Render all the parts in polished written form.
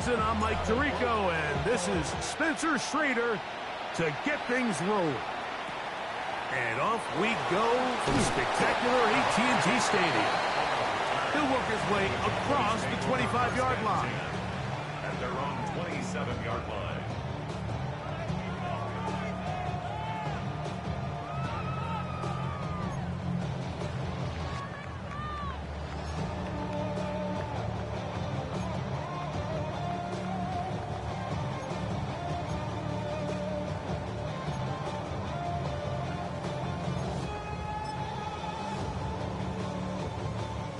Rosen. I'm Mike Tirico, and this is Spencer Schrader to get things rolling. And off we go from spectacular AT&T Stadium. He'll work his way across the 25-yard line. At their own 27-yard line.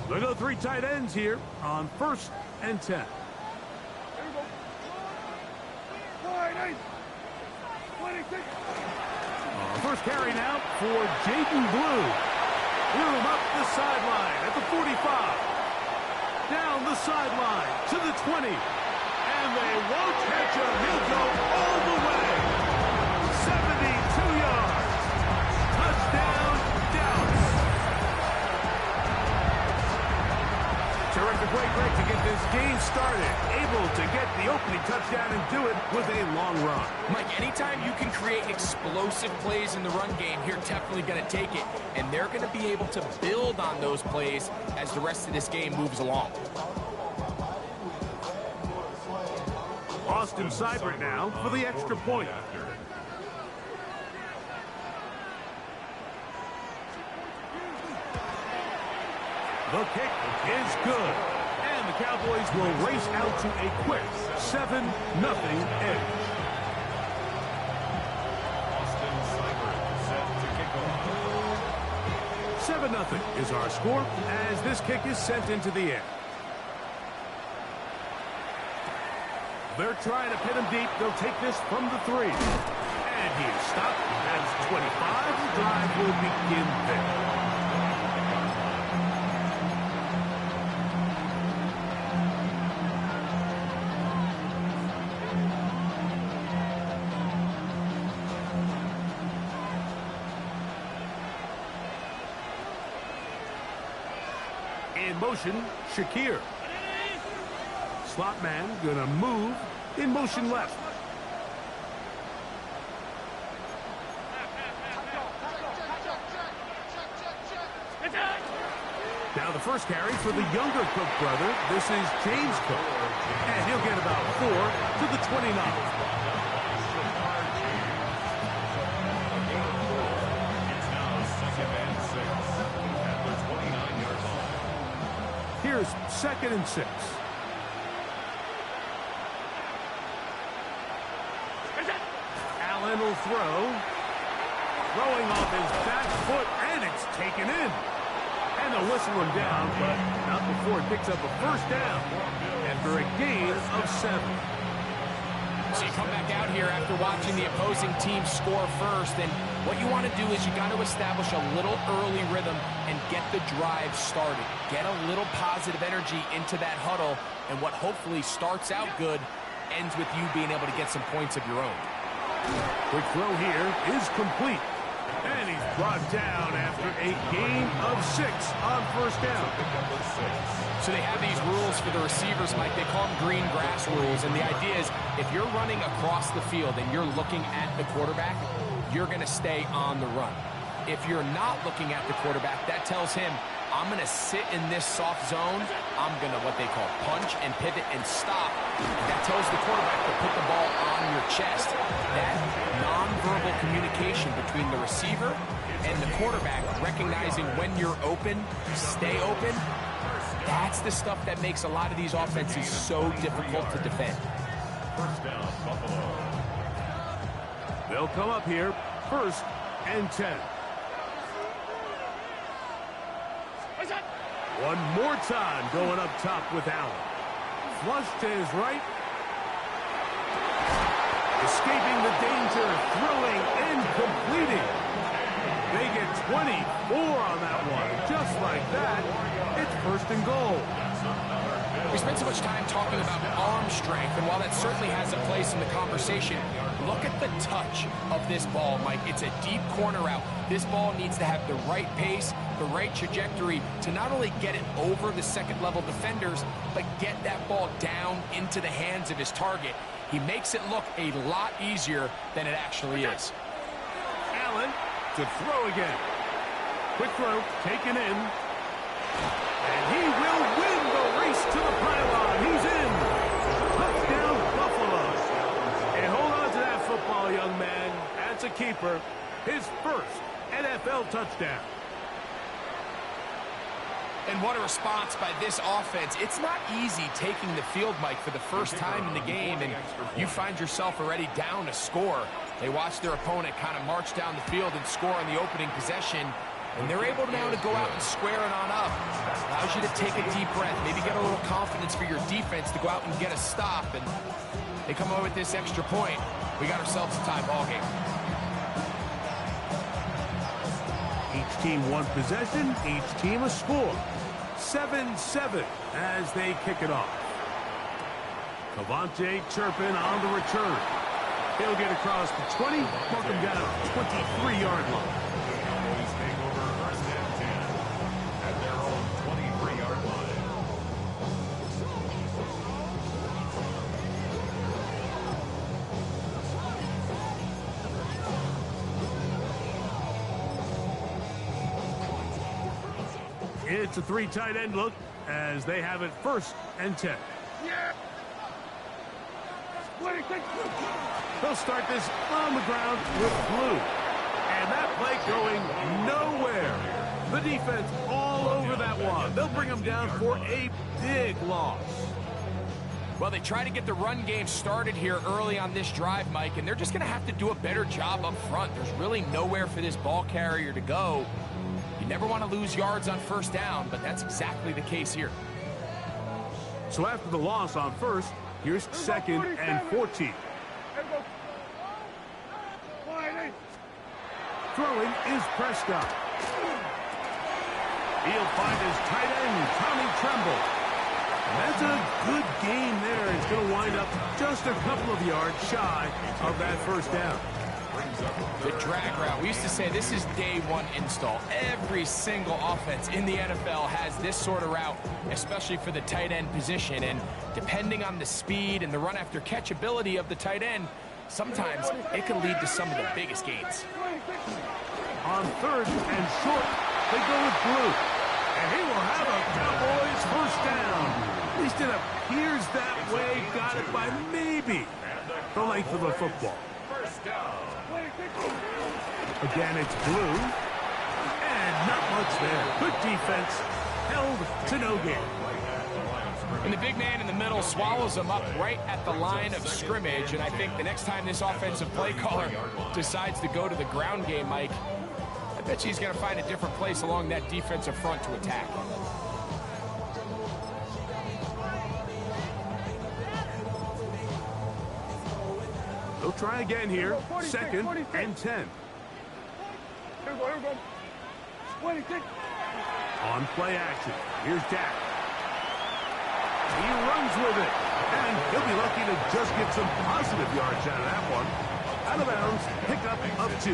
We go 3 tight ends here on 1st and 10. First carry now for Jaden Blue. Blue up the sideline at the 45. Down the sideline to the 20. And they won't catch him. He'll go all the way. 72 yards. Touchdown, Dallas. Terrific way, Greg, to get this game started. Able to get the opening touchdown and do it with a long run. Mike, anytime you can create explosive plays in the run game, you're definitely going to take it. And they're going to be able to build on those plays as the rest of this game moves along. Austin Seibert now for the extra point. The kick is good. And the Cowboys will race out to a quick 7-0 edge. Austin Seibert set to kick off. 7-0 is our score as this kick is sent into the air. They're trying to pin him deep. They'll take this from the 3. And he is stopped. That's 25. The drive will begin there. In motion, Shakir. Slot man gonna move in motion left. Now the first carry for the younger Cook brother. This is James Cook. And he'll get about 4 to the 29. Here's 2nd and 6. Allen will throw. Throwing off his back foot, and it's taken in. And they'll whistle him down, but not before it picks up a first down after a gain of 7. So you come back out here after watching the opposing team score first, and what you want to do is you got to establish a little early rhythm and get the drive started. Get a little positive energy into that huddle, and what hopefully starts out good ends with you being able to get some points of your own. Quick throw here is complete. And he's brought down after a gain of 6 on first down. So they have these rules for the receivers, Mike. They call them green grass rules. And the idea is if you're running across the field and you're looking at the quarterback, you're going to stay on the run. If you're not looking at the quarterback, that tells him, I'm going to sit in this soft zone. I'm going to what they call punch and pivot and stop. That tells the quarterback to put the ball on your chest. That nonverbal communication between the receiver and the quarterback, recognizing when you're open, stay open, that's the stuff that makes a lot of these offenses so difficult to defend. First down, Buffalo. They'll come up here, 1st and 10. One more time going up top with Allen. Flush to his right. Escaping the danger, throwing and completing. They get 24 on that one. Just like that, it's 1st and goal. We spent so much time talking about arm strength, and while that certainly has a place in the conversation, look at the touch of this ball, Mike. It's a deep corner route. This ball needs to have the right pace, the right trajectory to not only get it over the second-level defenders, but get that ball down into the hands of his target. He makes it look a lot easier than it actually is. Allen to throw again. Quick throw, taken in. And he will win the race to the pylon. He's in. Touchdown, Buffalo. And hold on to that football, young man. That's a keeper. His first NFL touchdown. And what a response by this offense. It's not easy taking the field, Mike, for the first time in the game, and you find yourself already down a score. They watch their opponent kind of march down the field and score on the opening possession, and they're able now to go out and square it on up. Allows you to take a deep breath, maybe get a little confidence for your defense to go out and get a stop, and they come away with this extra point. We got ourselves a tie ball game. Each team one possession, each team a score. 7-7 as they kick it off. Cavante Turpin on the return. He'll get across the 20, mark him down at 23-yard line. Cowboys take over first and 10 at their own 23-yard line. It's a three tight end look as they have it first and 10. They'll start this on the ground with blue. And that play going nowhere. The defense all over that one. They'll bring them down for a big loss. Well, they try to get the run game started here early on this drive, Mike, and they're just going to have to do a better job up front. There's really nowhere for this ball carrier to go. You never want to lose yards on first down, but that's exactly the case here. So after the loss on first, here's second and 14. Throwing is Prescott. He'll find his tight end, Tommy Tremble. And that's a good game there. It's going to wind up just a couple of yards shy of that first down. The drag route. We used to say this is day one install. Every single offense in the NFL has this sort of route, especially for the tight end position. And depending on the speed and the run after catch ability of the tight end, sometimes it can lead to some of the biggest gains. On third and short, they go with Blue. And he will have a Cowboys first down. At least it appears that way. Got it by maybe the length of a football. Again, it's Blue. And not much there. Good defense. Held to no gain. And the big man in the middle swallows him up right at the line of scrimmage. And I think the next time this offensive play caller decides to go to the ground game, Mike, I bet you he's going to find a different place along that defensive front to attack. They'll try again here. Second and 10. On play action. Here's Dak. He runs with it. And he'll be lucky to just get some positive yards out of that one. Out of bounds. Pickup of 2.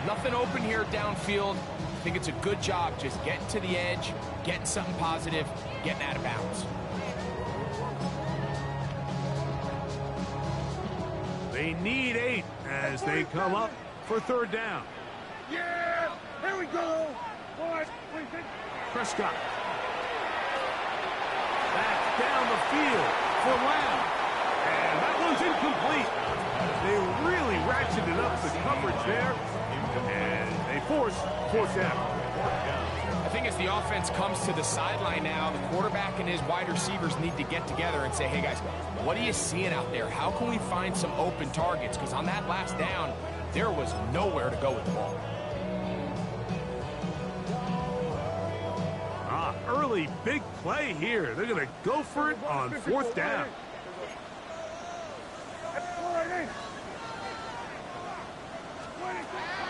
Nothing open here downfield. I think it's a good job just getting to the edge, getting something positive, getting out of bounds. They need 8 as they come up for third down. Yeah! Here we go! Prescott. Back down the field for Lamb. And that one's incomplete. They really ratcheted up the coverage there. And they force fourth down. I think as the offense comes to the sideline now, the quarterback and his wide receivers need to get together and say, hey guys, what are you seeing out there? How can we find some open targets? Because on that last down, there was nowhere to go with the ball. Early big play here. They're going to go for it on fourth down.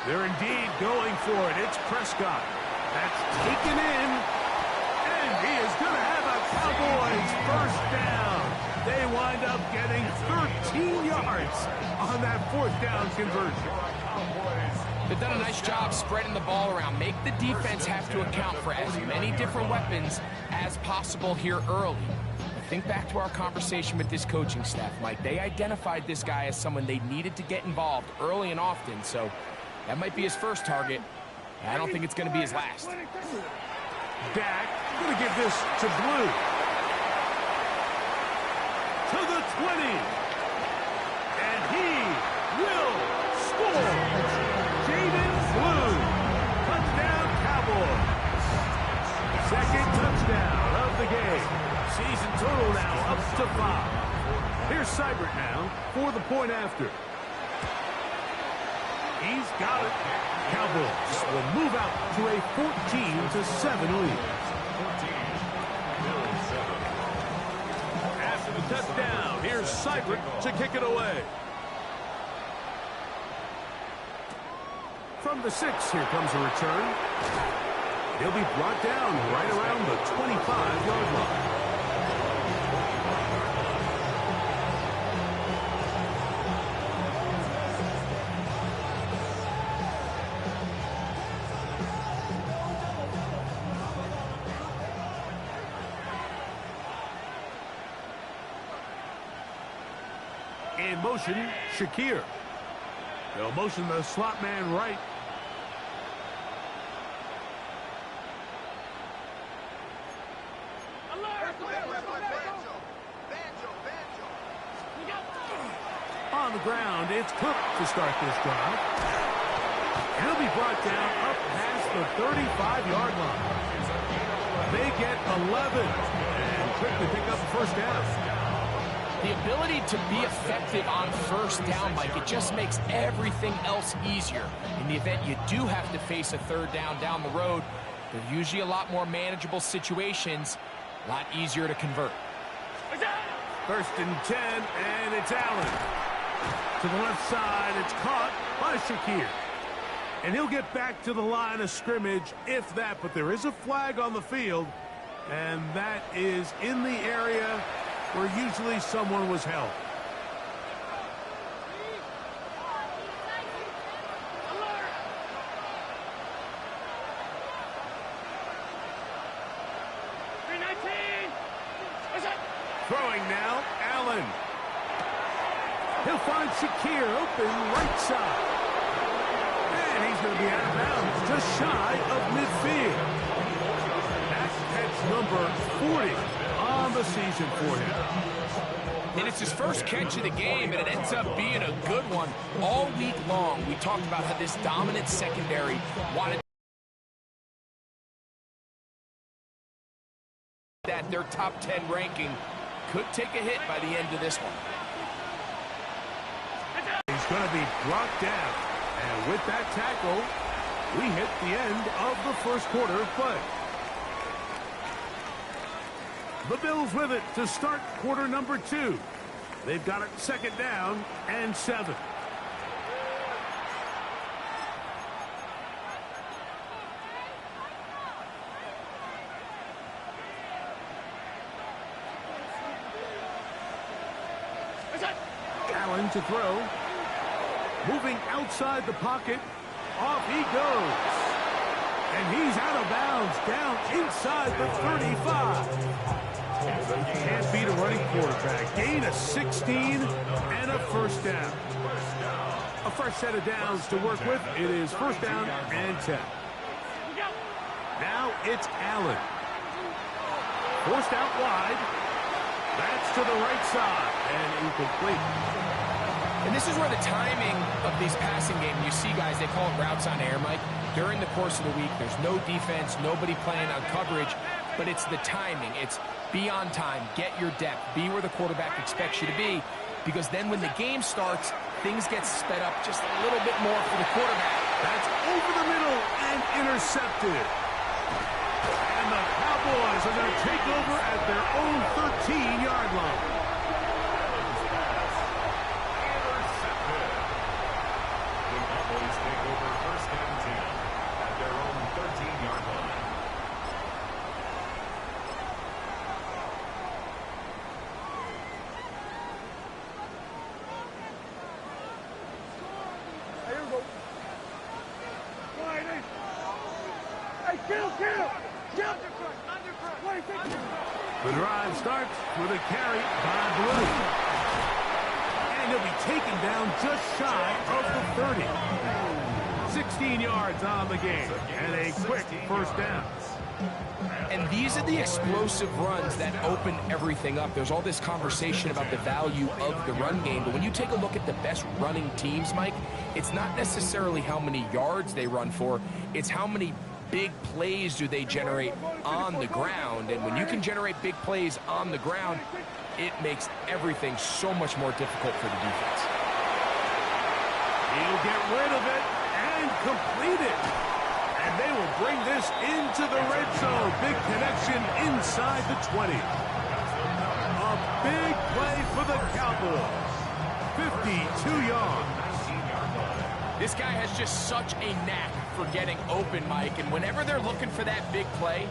They're indeed going for it. It's Prescott. That's taken in. And he is going to have a Cowboys first down. They wind up getting 13 yards on that fourth down conversion. They've done a nice job spreading the ball around. Make the defense have to account for as many different weapons as possible here early. But think back to our conversation with this coaching staff, Mike. They identified this guy as someone they needed to get involved early and often, so that might be his first target. I don't think it's going to be his last. Dak going to give this to Blue. To the 20. And he will score. Jaden Blue. Touchdown Cowboys. Second touchdown of the game. Season total now up to 5. Here's Seibert now for the point after. He's got it. Cowboys will move out to a 14-7 lead. After the touchdown, here's Seibert to kick it away. From the 6, here comes a return. He'll be brought down right around the 25-yard line. In motion, Shakir. They'll motion the slot man right. On the ground, it's Cook to start this drive. He'll be brought down up past the 35-yard line. They get 11 and quickly pick up the first down. The ability to be effective on first down, Mike, it just makes everything else easier. In the event you do have to face a third down the road, they're usually a lot more manageable situations, a lot easier to convert. First and 10, and it's Allen. To the left side, it's caught by Shakir. And he'll get back to the line of scrimmage, if that, but there is a flag on the field, and that is in the area where usually someone was held. Throwing now, Allen. He'll find Shakir open right side. And he's going to be out of bounds, just shy of midfield. That's catch number 40 on the season for him. And it's his first catch of the game, and it ends up being a good one. All week long, we talked about how this dominant secondary wanted that their top 10 ranking could take a hit by the end of this one. He's going to be brought down. And with that tackle, we hit the end of the first quarter of play. The Bills with it to start quarter number 2. They've got it second down and 7. Allen to throw. Moving outside the pocket. Off he goes. And he's out of bounds down inside the 35. Can't beat a running quarterback. Gain of 16 and a first down. A fresh set of downs to work with. It is first down and 10. Now it's Allen. Forced out wide. That's to the right side and incomplete. And this is where the timing of these passing games, you see guys, they call it routes on air, Mike. During the course of the week, there's no defense, nobody playing on coverage, but it's the timing. It's be on time, get your depth, be where the quarterback expects you to be, because then when the game starts, things get sped up just a little bit more for the quarterback. That's over the middle and intercepted. And the Cowboys are going to take over at their own 13-yard line. The drive starts with a carry by Blue. And he'll be taken down just shy of the 30. 16 yards on the game and a quick first down. And these are the explosive runs that open everything up. There's all this conversation about the value of the run game, but when you take a look at the best running teams, Mike, it's not necessarily how many yards they run for, it's how many big plays do they generate on the ground. And when you can generate big plays on the ground, it makes everything so much more difficult for the defense. He'll get rid of it and complete it. And they will bring this into the red zone. Big connection inside the 20. A big play for the Cowboys. 52 yards. This guy has just such a knack for getting open, Mike. And whenever they're looking for that big play,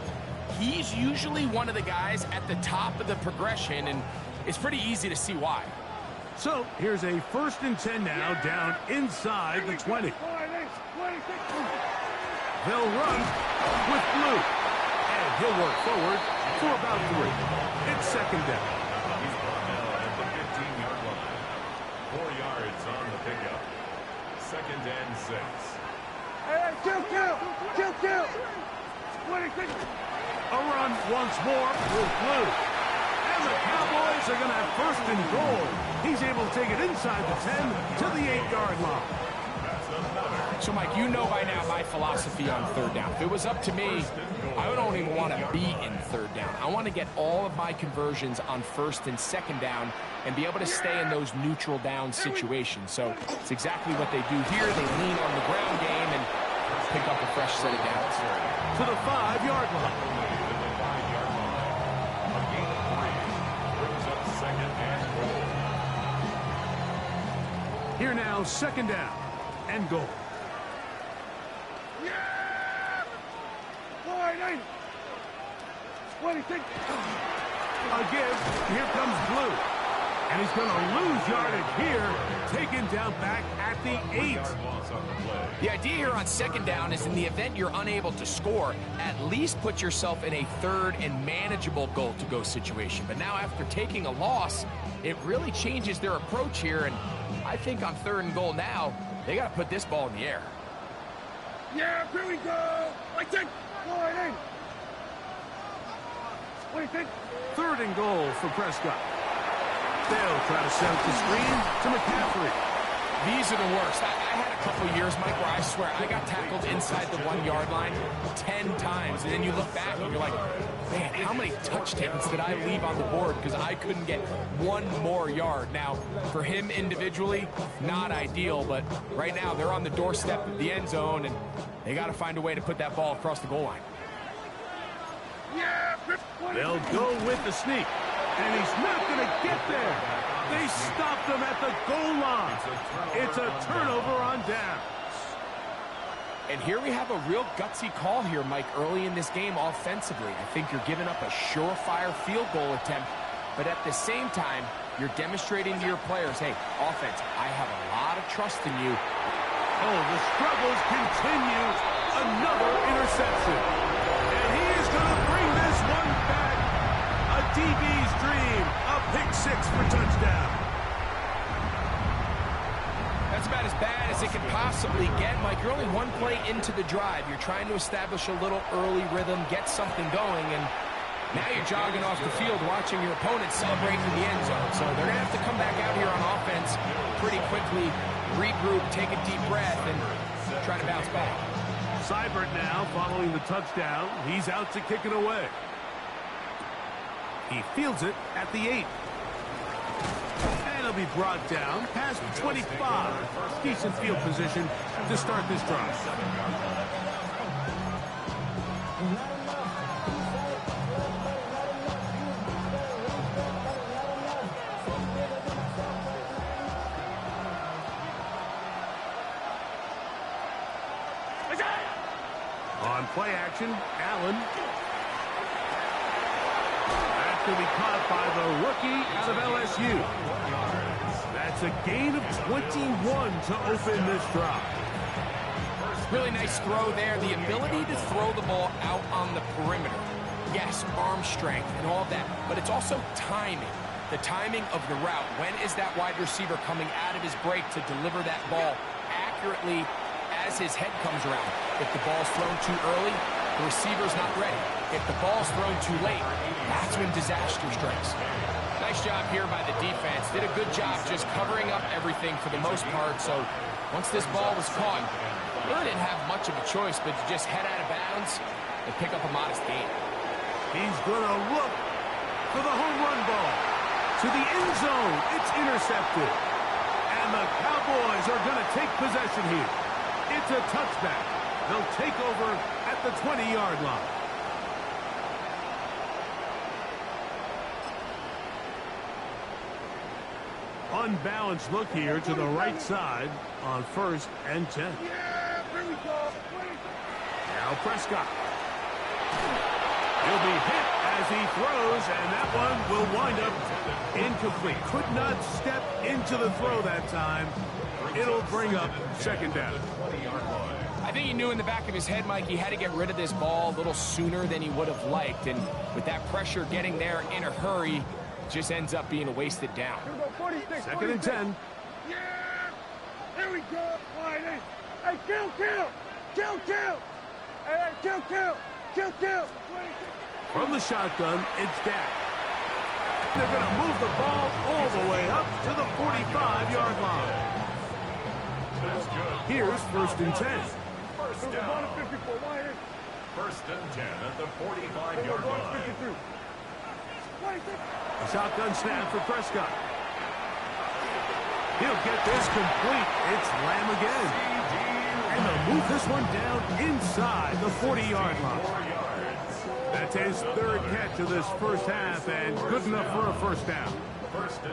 he's usually one of the guys at the top of the progression. And it's pretty easy to see why. So here's a 1st and 10 now down inside the 20. They'll run with Blue. And he'll work forward for about 3. It's 2nd down. He's brought down at the 15-yard line. 4 yards on the pickup. 2nd and 6. Kill! A run once more with Blue. And the Cowboys are going to have 1st and goal. He's able to take it inside the 10 to the 8-yard line. So, Mike, you know by now my philosophy on 3rd down. If it was up to me, I don't even want to be in 3rd down. I want to get all of my conversions on 1st and 2nd down and be able to stay in those neutral down situations. So it's exactly what they do here. They lean on the ground game and pick up a fresh set of downs. To the 5-yard line. A gain of 3. Brings up 2nd and goal. Here now, 2nd down and goal. Again, here comes Blue. And he's going to lose yardage here, taken down back at the 8. The idea here on 2nd down is in the event you're unable to score, at least put yourself in a 3rd and manageable goal-to-go situation. But now after taking a loss, it really changes their approach here. And I think on 3rd and goal now, they got to put this ball in the air. Yeah, here we go. I think. What do you think? 3rd and goal for Prescott. They'll try to set up the screen to McCaffrey. These are the worst. I had a couple years, Mike, where I swear I got tackled inside the 1-yard line 10 times. And then you look back and you're like, man, how many touchdowns did I leave on the board because I couldn't get 1 more yard? Now, for him individually, not ideal, but right now they're on the doorstep of the end zone, and they got to find a way to put that ball across the goal line. They'll go with the sneak, and he's not going to get there. They stopped him at the goal line. It's a turnover on downs. And here we have a real gutsy call here, Mike, early in this game offensively. I think you're giving up a surefire field goal attempt, but at the same time, you're demonstrating to your players, hey, offense, I have a lot of trust in you. Oh, the struggles continue. Another interception. And he is going to bring this one back. A DB's dream. A pick 6 for touchdown. That's about as bad as it can possibly get, Mike. You're only 1 play into the drive. You're trying to establish a little early rhythm, get something going, and now you're jogging off the field watching your opponent celebrate in the end zone. So they're going to have to come back out here on offense pretty quickly, regroup, take a deep breath, and try to bounce back. Seibert now following the touchdown. He's out to kick it away. He fields it at the 8. And he'll be brought down past the 25. Decent field position to start this drive. On play action, Allen. That's going to be caught by the rookie out of LSU. That's a gain of 21 to open this drive. Really nice throw there. The ability to throw the ball out on the perimeter. Yes, arm strength and all that, but it's also timing. The timing of the route. When is that wide receiver coming out of his break to deliver that ball accurately as his head comes around? If the ball's thrown too early, the receiver's not ready. If the ball's thrown too late, that's when disaster strikes. Nice job here by the defense. Did a good job just covering up everything for the most part. So once this ball was caught, really didn't have much of a choice but to just head out of bounds and pick up a modest gain. He's going to look for the home run ball. To the end zone, it's intercepted. And the Cowboys are going to take possession here. It's a touchback. They'll take over at the 20-yard line. Unbalanced look here to the right side on 1st and 10. Yeah, here we go. Now Prescott. He'll be hit as he throws, and that one will wind up incomplete. Could not step into the throw that time. It'll bring up 2nd down. I think he knew in the back of his head, Mike, he had to get rid of this ball a little sooner than he would have liked. And with that pressure getting there in a hurry, just ends up being a wasted down. 2nd and 10. Yeah, here we go. Line in. Hey, kill. Hey, kill. From the shotgun, it's Dak. They're going to move the ball all the way up to the 45-yard line. Here's 1st and 10. First down. 1st and 10 at the 45-yard line. A shotgun snap for Prescott. He'll get this complete. It's Lamb again. And they'll move this one down inside the 40-yard line. That's his 3rd catch of this first half, and good enough for a 1st down.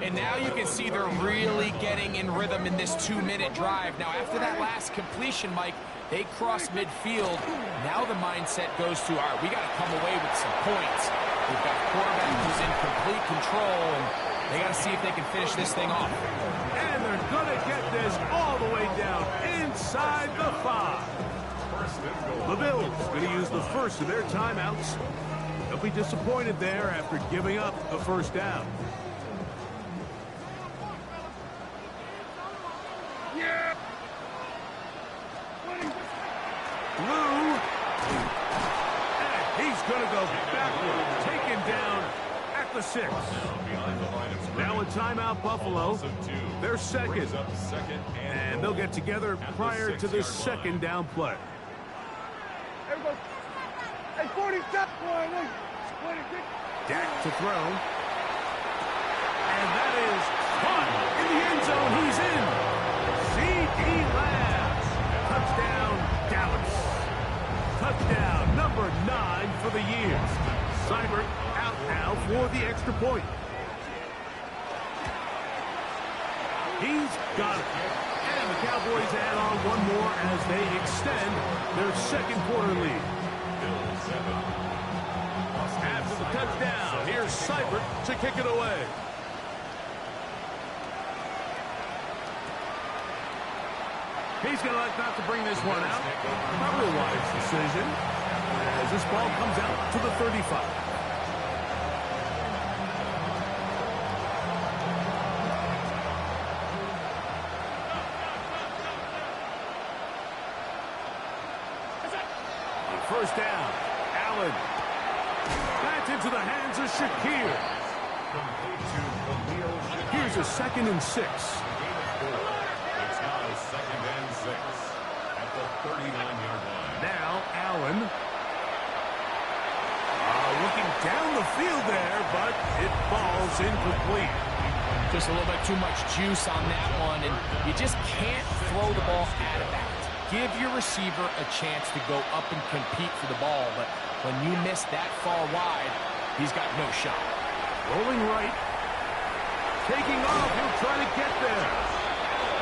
And now you can see they're really getting in rhythm in this 2-minute drive. Now, after that last completion, Mike, they cross midfield. Now the mindset goes to, all right, we got to come away with some points. We've got a quarterback who's in complete control, and they got to see if they can finish this thing off. And they're going to get this all the way down inside the 5. The Bills going to use the first of their timeouts. They'll be disappointed there after giving up a 1st down. Yeah. Blue. And he's going to go backward. Taken down at the 6. Now a timeout, Buffalo. They're 2nd. And they'll get together prior to this 2nd down play. Hey, 40, stop. Dak to throw. And that is caught in the end zone. He's in. C.D. Lamb. Touchdown, Dallas. Touchdown number 9 for the year. Seibert out now for the extra point. He's got it. And the Cowboys add on one more as they extend their 2nd quarter lead. After the touchdown, here's Seibert to kick it away. He's going to elect not to bring this one out. Probably a wise decision as this ball comes out to the 35. First down, Allen. That's into the hands of Shakir. Here's a 2nd and 6. It's now 2nd and 6 at the 39-yard line. Now Allen. Looking down the field there, but it falls incomplete. Just a little bit too much juice on that one, and you just can't throw the ball out of bounds. Give your receiver a chance to go up and compete for the ball, but when you miss that far wide, he's got no shot. Rolling right. Taking off. He'll try to get there.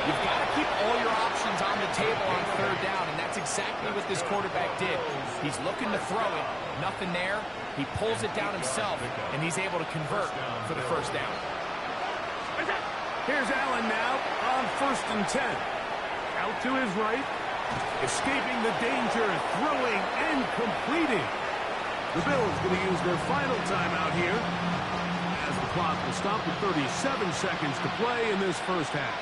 You've got to keep all your options on the table on 3rd down, and that's exactly what this quarterback did. He's looking to throw it. Nothing there. He pulls it down himself, and he's able to convert for the 1st down. Here's Allen now on 1st and 10. Out to his right. Escaping the danger, throwing and completing. The Bills going to use their final timeout here, as the clock will stop with 37 seconds to play in this first half.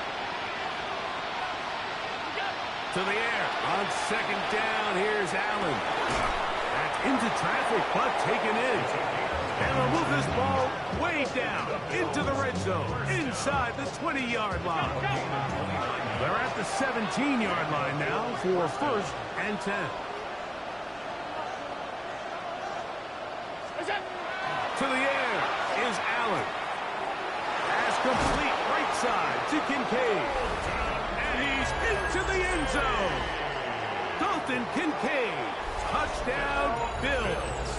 To the air. On second down, here's Allen. That's into traffic, but taken in. And they'll move this ball way down into the red zone, inside the 20-yard line. They're at the 17-yard line now for first and 10. To the air is Allen. Pass complete right side to Kincaid. And he's into the end zone. Dalton Kincaid. Touchdown, Bills.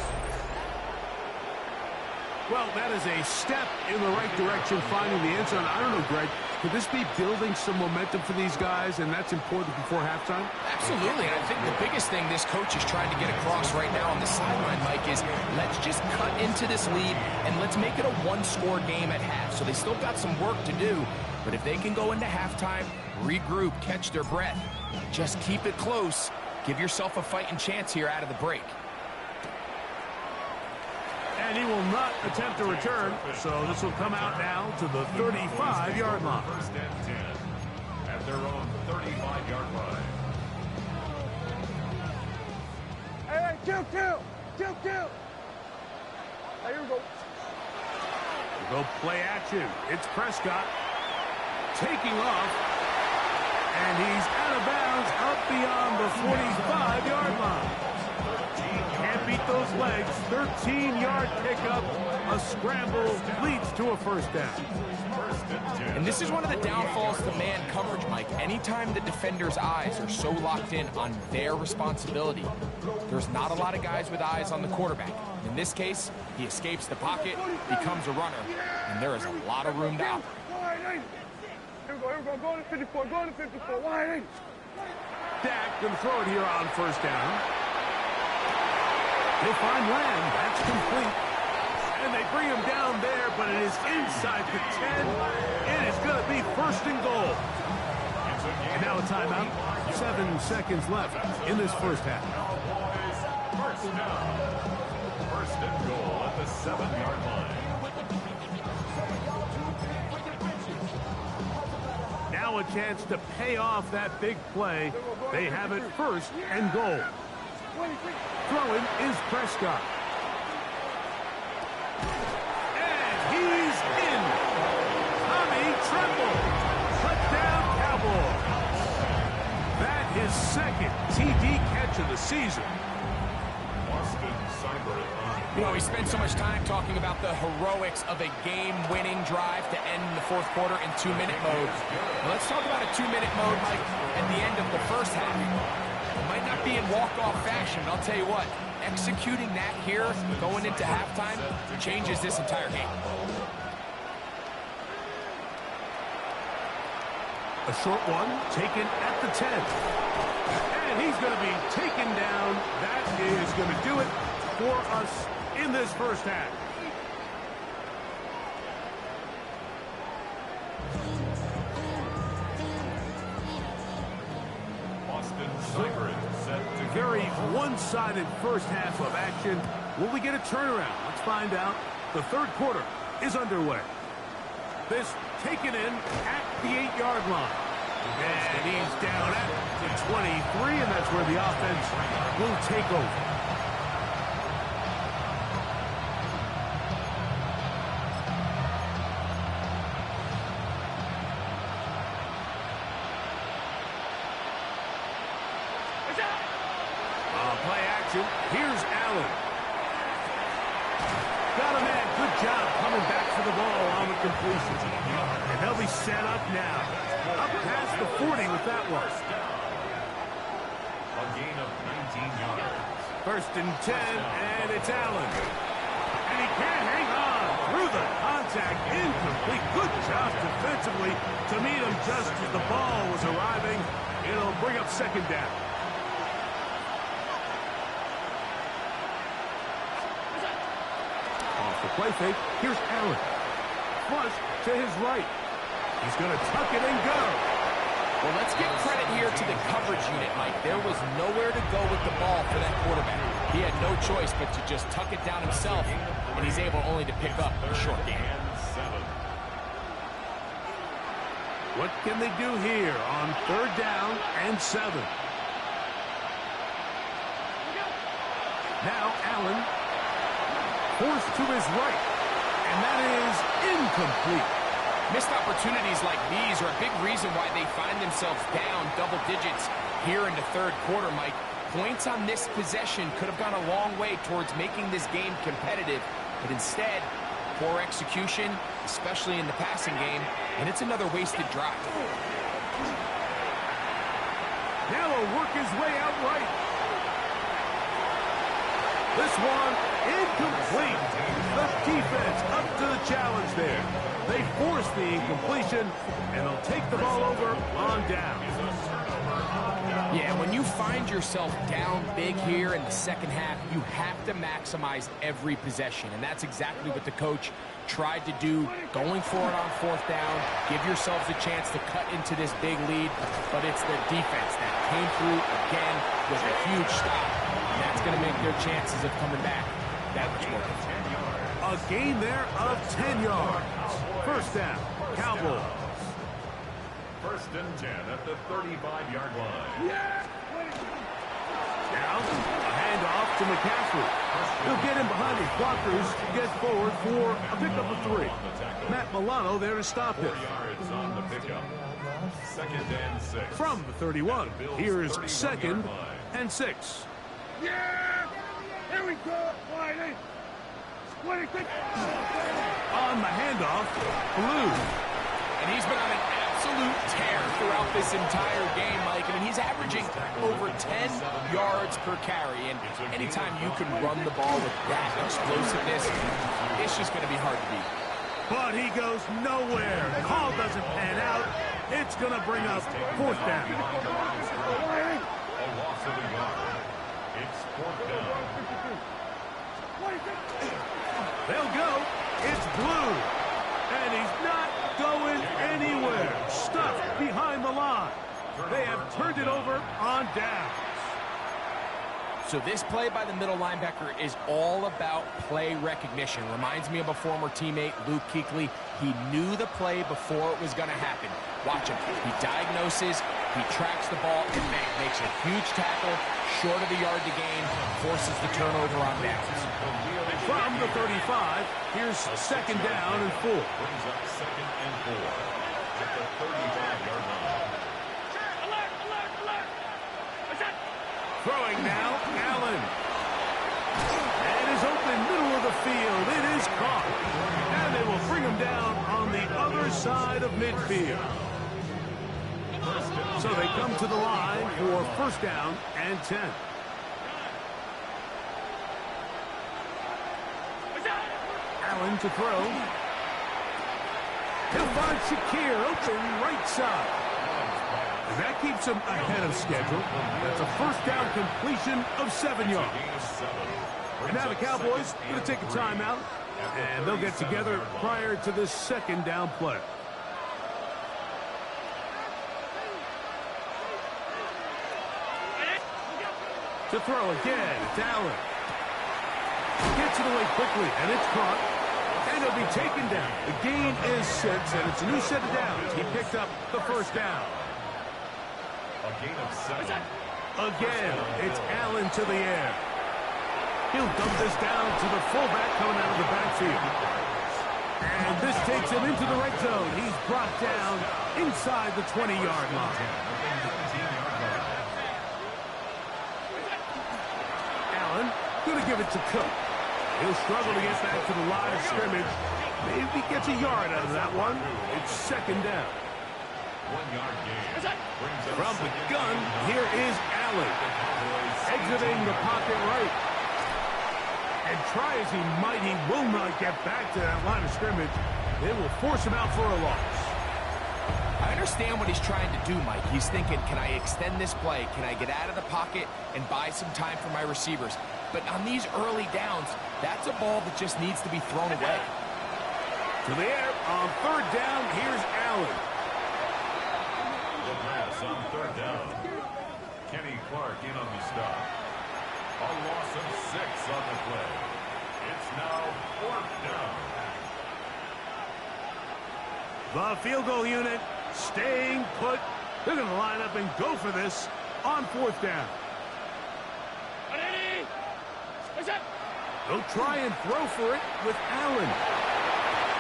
Well, that is a step in the right direction, finding the end zone. I don't know, Greg. Could this be building some momentum for these guys, and that's important before halftime? Absolutely. And I think the biggest thing this coach is trying to get across right now on the sideline, Mike, is let's just cut into this lead, and let's make it a one-score game at half. So they still got some work to do, but if they can go into halftime, regroup, catch their breath, just keep it close, give yourself a fighting chance here out of the break. And he will not attempt a return, so this will come out now to the 35-yard line. First and 10 at their own 35-yard line. Hey, kill. Hey, here we go. We'll go play action. It's Prescott taking off, and he's out of bounds up beyond the 45-yard line. Can't beat those legs. 13-yard pickup. A scramble leads to a first down. And this is one of the downfalls to man coverage, Mike. Anytime the defender's eyes are so locked in on their responsibility, there's not a lot of guys with eyes on the quarterback. In this case, he escapes the pocket, becomes a runner, and there is a lot of room to operate. Here we go. Go to 54. Wide 80. Dak going to throw it here on first down. He'll find Lamb. That's complete. And they bring him down there, but it is inside the 10. It is going to be first and goal. And now a timeout. 7 seconds left in this first half. First down. First and goal at the 7-yard line. Now a chance to pay off that big play. They have it first and goal. Throwing is Prescott. And he's in. Tommy Tremble. Touchdown Cowboys. That his second TD catch of the season. You know, we spent so much time talking about the heroics of a game-winning drive to end the fourth quarter in 2-minute mode. Well, let's talk about a 2-minute mode, Mike, at the end of the first half. It might not be in walk-off fashion, but I'll tell you what, executing that here, going into halftime, changes this entire game. A short one taken at the 10. And he's going to be taken down. That is going to do it for us in this first half. Very one-sided first half of action. Will we get a turnaround? Let's find out. The third quarter is underway. This taken in at the 8-yard line. And he's down at the 23, and that's where the offense will take over. Play action. Here's Allen. Got a man. Good job coming back for the ball on the completion. And they'll be set up now. Up past the 40 with that one. A gain of 19 yards. First and 10, and it's Allen. And he can't hang on through the contact. Incomplete. Good job defensively to meet him just as the ball was arriving. It'll bring up second down. Play fake. Here's Allen. Flush to his right. He's going to tuck it and go. Well, let's give credit here to the coverage unit, Mike. There was nowhere to go with the ball for that quarterback. He had no choice but to just tuck it down himself, and he's able only to pick up a short gain. What can they do here on 3rd down and 7? Now Allen forced to his right, and that is incomplete. Missed opportunities like these are a big reason why they find themselves down double digits here in the 3rd quarter, Mike. Points on this possession could have gone a long way towards making this game competitive, but instead, poor execution, especially in the passing game, and it's another wasted drive. Now he'll work his way out right. This one incomplete. The defense up to the challenge there. They force the incompletion, and they'll take the ball over on down. Yeah, when you find yourself down big here in the 2nd half, you have to maximize every possession, and that's exactly what the coach tried to do, going for it on 4th down. Give yourselves a chance to cut into this big lead, but it's their defense that came through again with a huge stop, and that's going to make their chances of coming back that much more difficult. A gain there of 10 yards. 1st down, Cowboys. 1st and 10 at the 35-yard line. Now, a handoff to McCaffrey. He'll get in behind his blockers to get forward for a pickup of 3. Matt Milano there to stop it. 4 yards on the pickup. 2nd and 6. From the 31, here's 2nd and 6. Yeah! Here we go! Wide in! 26! On the handoff, Blue. And he's been on an absolute tear throughout this entire game, Mike. I mean, he's averaging over 10 yards per carry. And anytime you can run the ball with that explosiveness, it's just going to be hard to beat. But he goes nowhere. The call doesn't pan out. It's going to bring up 4th down. A loss of a yard. It's 4th down. They'll go. It's Blue. And he's not going anywhere. Stuffed behind the line. They have turned it over on downs. So this play by the middle linebacker is all about play recognition. Reminds me of a former teammate, Luke Kuechly. He knew the play before it was going to happen. Watch him. He diagnoses, he tracks the ball, and makes a huge tackle, short of the yard to gain, forces the turnover on downs. From the 35, here's 2nd down and 4. Brings up 2nd and 4 at the 35-yard line. Throwing now, Allen. And is open middle of the field. It is caught. And they will bring him down on the other side of midfield. So they come to the line for 1st down and 10. Allen to throw. He'll find Shakir open right side. And that keeps him ahead of schedule. That's a 1st down completion of 7 yards. And now the Cowboys going to take a timeout, and they'll get together prior to this 2nd down play. To throw again, it's Allen. Gets it away quickly, and it's caught. And he'll be taken down. The gain is 6, and it's a new set of downs. He picked up the 1st down. A gain of 7. Again, it's Allen to the air. He'll dump this down to the fullback coming out of the backfield. And this takes him into the red zone. He's brought down inside the 20-yard line. Allen going to give it to Cook. He'll struggle to get back to the line of scrimmage. Maybe gets a yard out of that one. It's 2nd down. 1 yard gain. From the gun, here is Allen. Exiting the pocket right. And try as he might, he will not get back to that line of scrimmage. They will force him out for a loss. I understand what he's trying to do, Mike. He's thinking, can I extend this play? Can I get out of the pocket and buy some time for my receivers? But on these early downs, that's a ball that just needs to be thrown away. To the air on 3rd down, here's Allen. The pass on third down. Kenny Clark in on the stop. A loss of 6 on the play. It's now 4th down. The field goal unit staying put. They're going to line up and go for this on 4th down. They'll try and throw for it with Allen.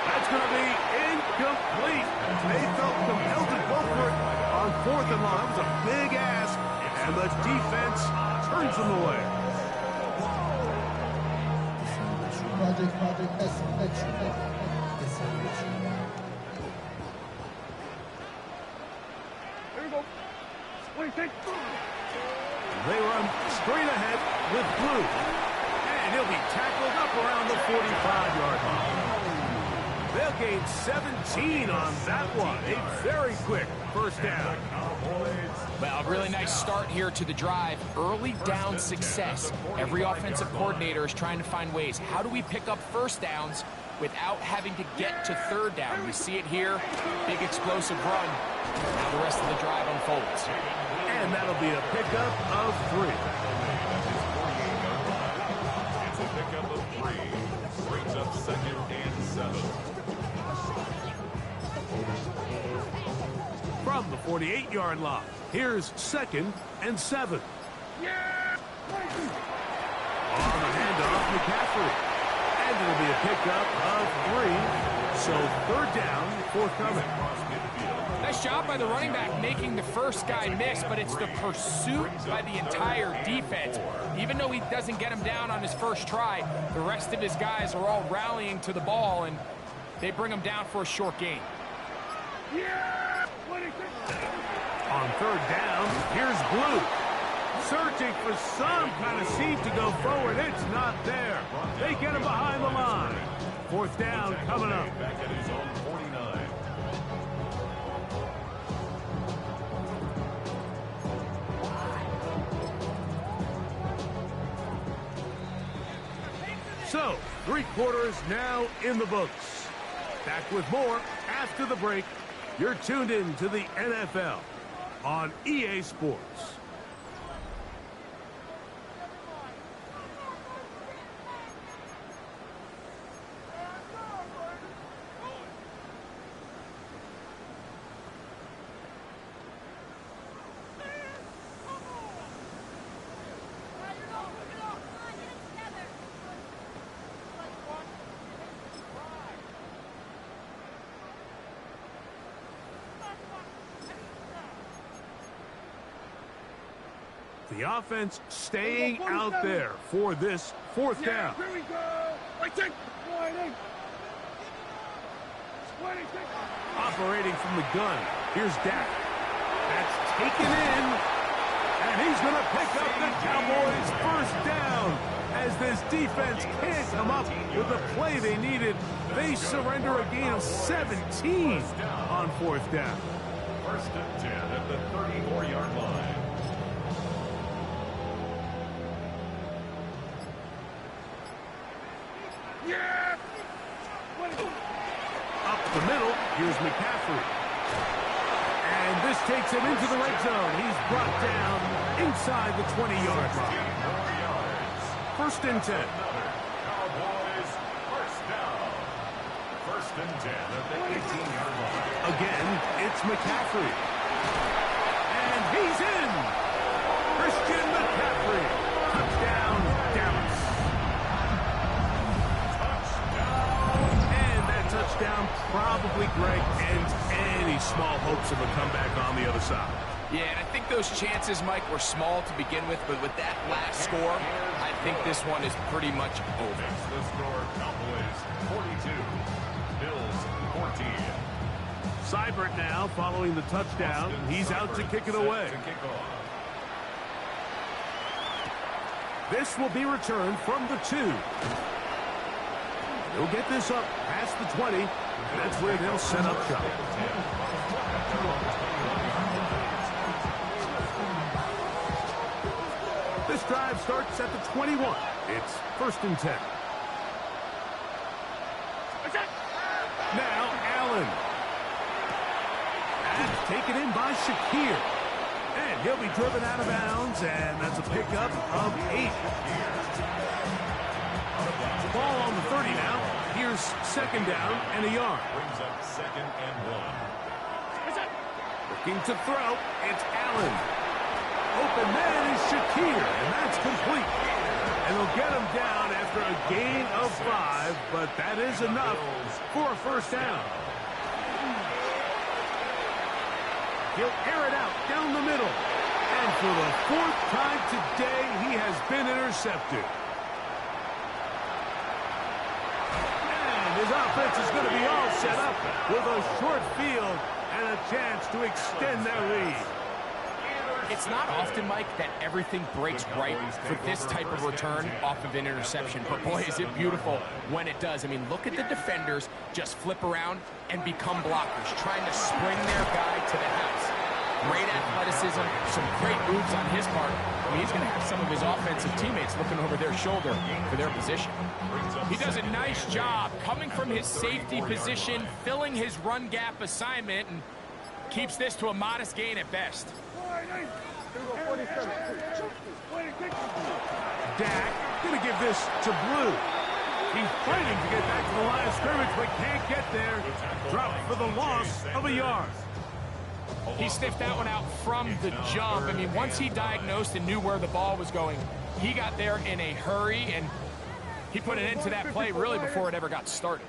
That's going to be incomplete. They felt compelled to go for it on 4th and long. That was a big ask, and the defense turns them away. Here we go. What do you think? They run straight ahead with Blue. And he'll be tackled up around the 45-yard line. They'll gain 17 on that one. A very quick first down. Well, a really nice start here to the drive. Early down success. Every offensive coordinator is trying to find ways. How do we pick up first downs without having to get to third down? We see it here. Big explosive run. Now the rest of the drive unfolds. And that'll be a pickup of 3. It's a pickup of 3. Brings up 2nd and 7. From the 48-yard line, here's 2nd and 7. Yeah! On the handoff, McCaffrey. And it'll be a pickup of 3. So 3rd down, forthcoming. Nice job by the running back making the first guy miss, but it's the pursuit by the entire defense. Even though he doesn't get him down on his first try, the rest of his guys are all rallying to the ball, and they bring him down for a short gain. Yeah! What do you think? On 3rd down, here's Blue. Searching for some kind of seam to go forward. It's not there. They get him behind the line. 4th down coming up. Back at his own 49. So, 3 quarters now in the books. Back with more after the break. You're tuned in to the NFL on EA Sports. The offense staying out there for this 4th down. Here we go. Wait, take. Operating from the gun. Here's Dak. That's taken in. And he's going to pick up the Cowboys' 1st down. As this defense can't come up with the play they needed, they surrender a gain of 17 on 4th down. 1st and 10 at the 34-yard line. Yeah! Up the middle, here's McCaffrey. And this takes him into the red zone. He's brought down inside the 20-yard line. 1st and 10. Cowboys 1st down. 1st and 10 at the 18-yard line. Again, it's McCaffrey. And he's in. Christian McCaffrey. Touchdown, Dallas. And that touchdown probably, Greg, ends any small hopes of a comeback on the other side. Yeah, and I think those chances, Mike, were small to begin with, but with that last score, I think this one is pretty much over. The score, Cowboys 42, Bills 14. Seibert now following the touchdown. He's out to kick it away. This will be returned from the 2. He'll get this up past the 20. That's where they'll set up shop. This drive starts at the 21. It's 1st and 10. Now Allen. That's taken in by Shakir. And he'll be driven out of bounds, and that's a pickup of 8. Ball on the 30 now. Here's second down and a yard. Brings up 2nd and 1. Looking to throw. It's Allen. Open man is Shakir, and that's complete. And they'll get him down after a gain of 5, but that is enough for a first down. He'll air it out down the middle. And for the 4th time today, he has been intercepted. And his offense is going to be all set up with a short field and a chance to extend their lead. It's not often, Mike, that everything breaks right for this type of return off of an interception. But, boy, is it beautiful when it does. I mean, look at the defenders just flip around and become blockers, trying to spring their guy to the house. Great athleticism, some great moves on his part. I mean, he's going to have some of his offensive teammates looking over their shoulder for their position. He does a nice job coming from his safety position, filling his run gap assignment, and keeps this to a modest gain at best. Dak going to give this to Blue. He's fighting to get back to the line of scrimmage, but can't get there. Dropped for the loss of a yard. He sniffed that one out from the jump. I mean, once he diagnosed and knew where the ball was going, he got there in a hurry, and he put an end to that play really before it ever got started.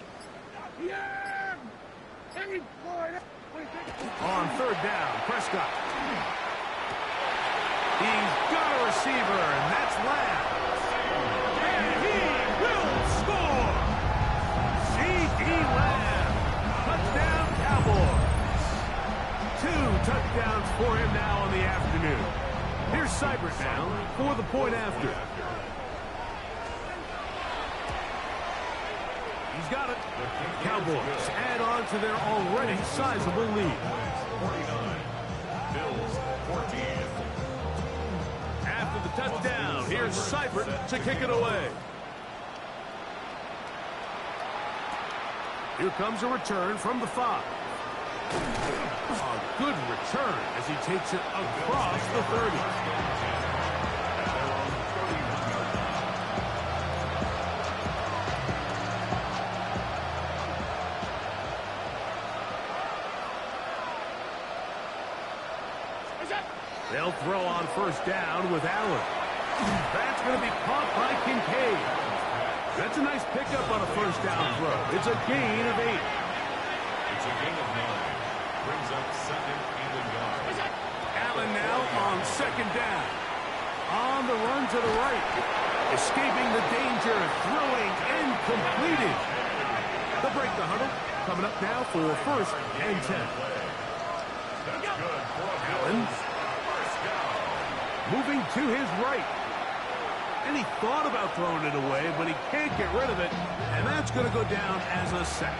On 3rd down, Prescott. He's got a receiver, and that's Lamb. And he will score! C.D. Lamb. Touchdown, Cowboys. 2 touchdowns for him now in the afternoon. Here's Seibert now for the point after. He's got it. Cowboys add on to their already sizable lead. 49. Bills 14. After the touchdown, here's Seibert to kick it away. Here comes a return from the 5. A good return as he takes it across the 30. They'll throw on 1st down with Allen. That's going to be caught by Kincaid. That's a nice pickup on a 1st down throw. It's a gain of 8. It's a gain of 9. Brings up 2nd and a yard. Allen now on 2nd down. On the run to the right. Escaping the danger, throwing and completing. They'll break the huddle. Coming up now for 1st and 10. Allen moving to his right. And he thought about throwing it away, but he can't get rid of it. And that's going to go down as a sack.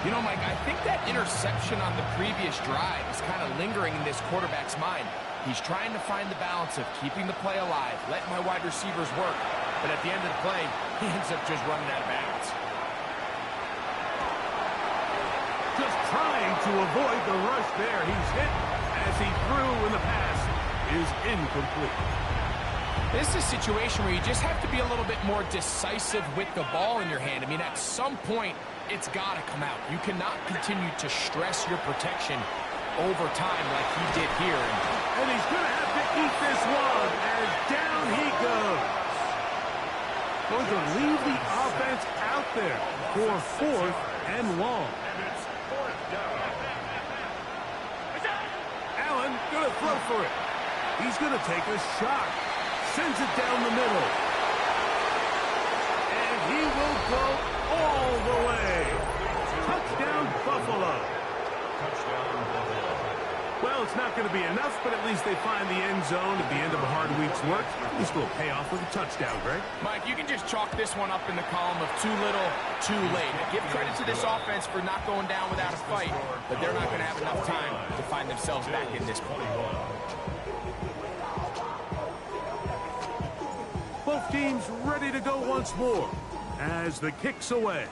You know, Mike, I think that interception on the previous drive is kind of lingering in this quarterback's mind. He's trying to find the balance of keeping the play alive, letting my wide receivers work. But at the end of the play, he ends up just running out of bounds. Just trying to avoid the rush there. He's hit as he threw, and the pass is incomplete. This is a situation where you just have to be a little bit more decisive with the ball in your hand. I mean, at some point, it's got to come out. You cannot continue to stress your protection over time like he did here. And he's going to have to eat this one as down he goes. Going to leave the offense out there for 4th and long. Allen going to throw for it. He's going to take a shot. Sends it down the middle. And he will go all the way. Touchdown, Buffalo. Well, it's not going to be enough, but at least they find the end zone at the end of a hard week's work. At least we'll pay off with a touchdown, Greg. Mike, you can just chalk this one up in the column of too little, too late. Give credit to this offense for not going down without a fight, but they're not going to have enough time to find themselves back in this point. Both teams ready to go once more as the kick's away.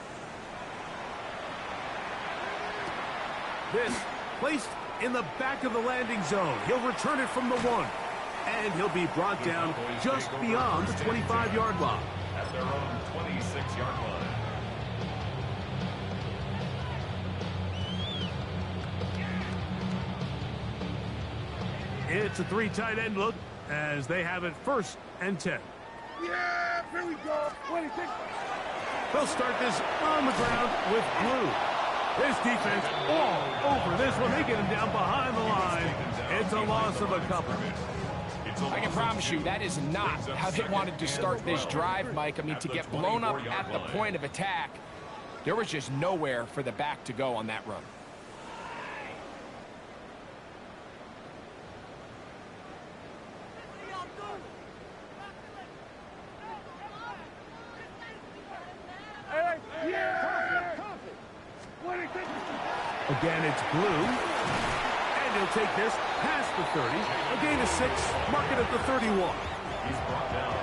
This placed in the back of the landing zone. He'll return it from the 1. And he'll be brought down just beyond the 25-yard line. At their own 26-yard line. It's a 3 tight end look as they have it 1st and 10. Yeah, here we go. 26. They'll start this on the ground with Blue. This defense all over this one. They get him down behind the line. It's a loss of a couple. I can promise you that is not how they wanted to start this drive, Mike. I mean, to get blown up at the point of attack, there was just nowhere for the back to go on that run. Again, it's Blue. And he'll take this past the 30. A gain of 6. Mark it at the 31.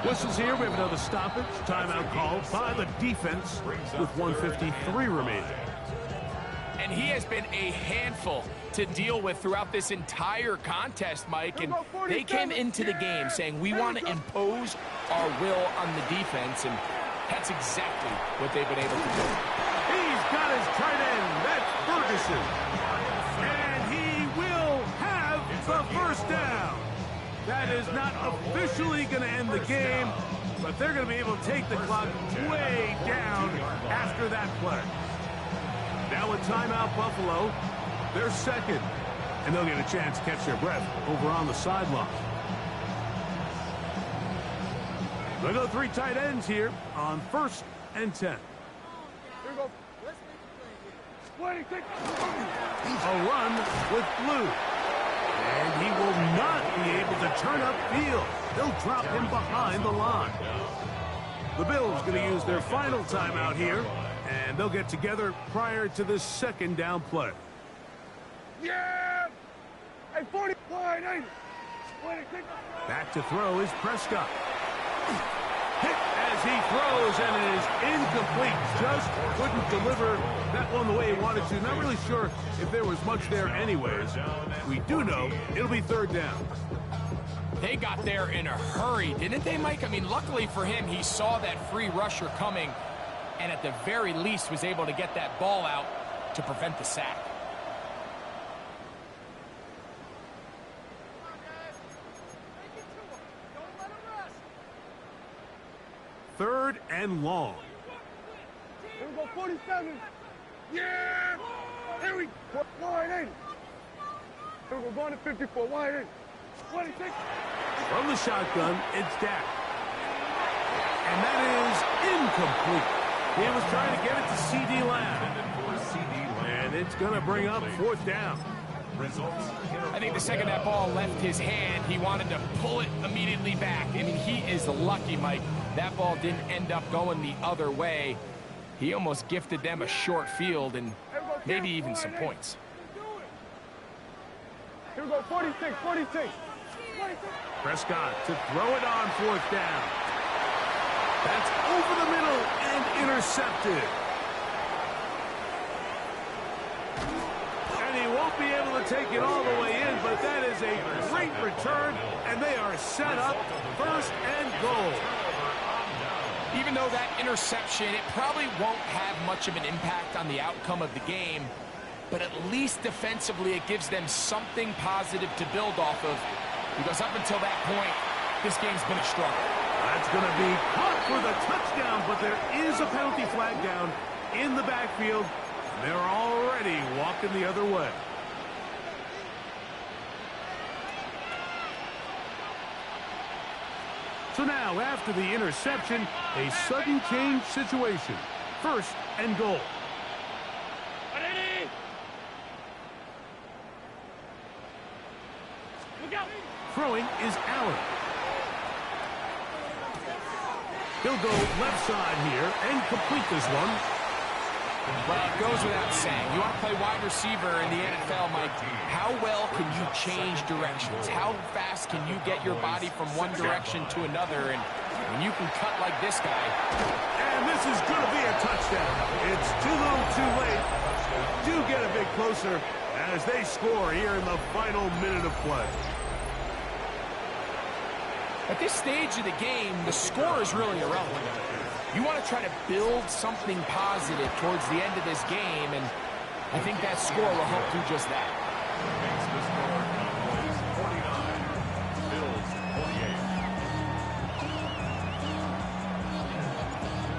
Whistles here. We have another stoppage. Timeout called by the defense with 1:53 remaining. And he has been a handful to deal with throughout this entire contest, Mike. And they came into the game saying, we want to impose our will on the defense. And that's exactly what they've been able to do. He's got his tight end. That's Ferguson. And he will have the first down. That is not officially going to end the game, but they're going to be able to take the clock way down after that play. Now a timeout, Buffalo. They're 2nd, and they'll get a chance to catch their breath over on the sideline. They'll go 3 tight ends here on 1st and 10. Here we go. Let's make a play here. 26. A run with Blue. And he will not be able to turn upfield. They'll drop him behind the line. The Bills going to use their final timeout here, and they'll get together prior to this 2nd down play. Yeah! Hey, 40. Wide 80. 26. Back to throw is Prescott. Hit as he throws, and it is incomplete. Just couldn't deliver that one the way he wanted to. Not really sure if there was much there anyways. We do know it'll be 3rd down. They got there in a hurry, didn't they, Mike? I mean, luckily for him, he saw that free rusher coming, and at the very least was able to get that ball out to prevent the sack. Third and long. Here we go, 47. Yeah! Here we go, wide 80. Here we go, going to 54, wide 80. 26. From the shotgun, it's Dak. And that is incomplete. He was trying to get it to C.D. Lamb. And it's going to bring up 4th down. I think the second that ball left his hand, he wanted to pull it immediately back. I mean, he is lucky, Mike. That ball didn't end up going the other way. He almost gifted them a short field and maybe even some points. Here we go, 46, 46. Prescott to throw it on 4th down. That's over the middle and intercepted. And he won't be able to take it all the way in, but that is a great return, and they are set up 1st and goal. Even though that interception, it probably won't have much of an impact on the outcome of the game, but at least defensively it gives them something positive to build off of, because up until that point, this game's been a struggle. That's going to be caught for the touchdown, but there is a penalty flag down in the backfield. They're already walking the other way. So now, after the interception, a sudden change situation. 1st and goal. Throwing is Allen. He'll go left side here and complete this one. Well, it goes without saying. You want to play wide receiver in the NFL, Mike. How well can you change directions? How fast can you get your body from one direction to another? And when you can cut like this guy. And this is going to be a touchdown. It's too little too late. do get a bit closer as they score here in the final minute of play. At this stage of the game, the score is really irrelevant. You want to try to build something positive towards the end of this game, and I think that score will help do just that. Makes the score Cowboys 49, Bills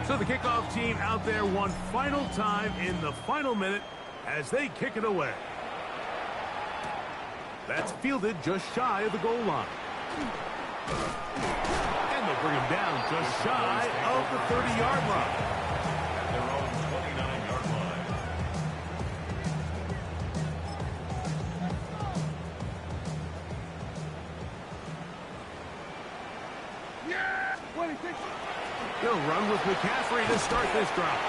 48. So the kickoff team out there one final time in the final minute as they kick it away. That's fielded just shy of the goal line. And they'll bring him down just shy of the 30-yard line. At their own 29-yard line. Yeah! 26. They'll run with McCaffrey to start this drive.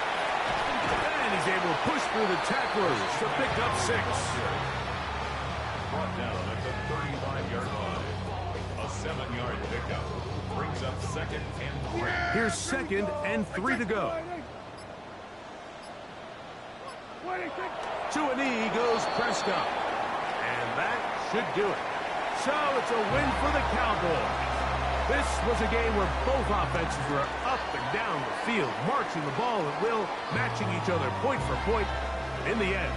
And he's able to push through the tacklers to pick up 6. Brought down at the 35-yard line. A 7-yard pickup. Brings up 2nd and 3. Here's 2nd and 3 to go. 26. To a knee goes Prescott. And that should do it. So it's a win for the Cowboys. This was a game where both offenses were up and down the field, marching the ball at will, matching each other point for point. In the end,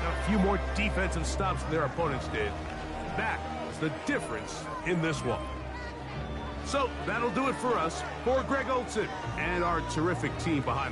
a few more defensive stops than their opponents did. That was the difference in this one. So that'll do it for us. For Greg Olson and our terrific team behind